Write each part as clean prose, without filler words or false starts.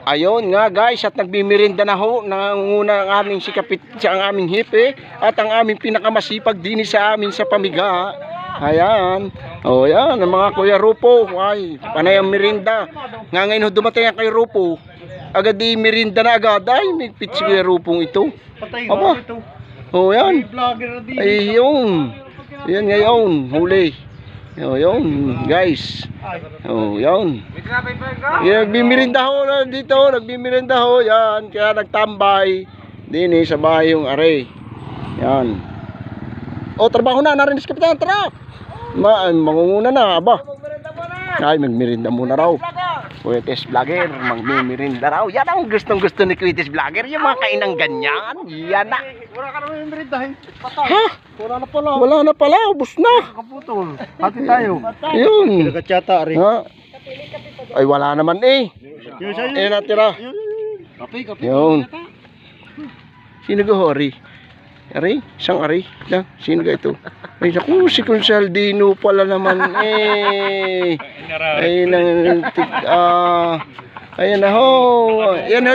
Ayun nga guys, at nagbimirinda na ho. Nangunguna ang aming sikapit sa ang aming hipe at ang aming pinakamasipag din sa amin sa pamiga. Ayan. O yan, ang mga Kuya Rupo. Ay, panay ang mirinda. Nga ngayon ho dumating ang kay Rupo. Agad di mirinda na agad. Ay, may pitch Kuya Rupong ito. Aba. O yan. Ay yun. Yan ngayon, huli. O yun, guys. O yun. Nagbimirinda ho na dito, nagbimirinda ho. Yan, kaya nagtambay. Din sa bahay yung are. Yan. O, trabaho na, narinis kapitan, tara. Mangunguna na, aba. Ay, magmirinda muna raw. Kuitis Vlogger, magmirinda raw. Yan ang gustong gusto ni Kuitis Vlogger. Yung mga kainang ganyan. Yan na. Wala ka naman yung merindahin. Ha? Wala na pala. Wala na pala, ubos na. Kaputol. Hati tayo. Yun. Nagkatsata rin. Ha? Ay, wala naman eh. Eh, natira. Kape. Yun. Sino ga hori? Ari? Isang ari? Lang. Sino ga ito? Ay, naku, si Consaldino pala naman eh. Ay, ayan na ho. Yan ho,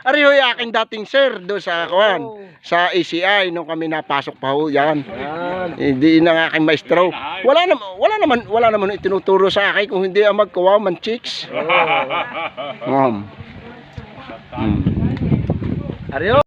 ari ho, aking dating sir do sa kawan. Sa ACI nung kami napasok pa ho. Yan. Hindi na aking maestro. Wala naman itinuturo sa akin kung hindi ang magkawa man chicks. Ari ho.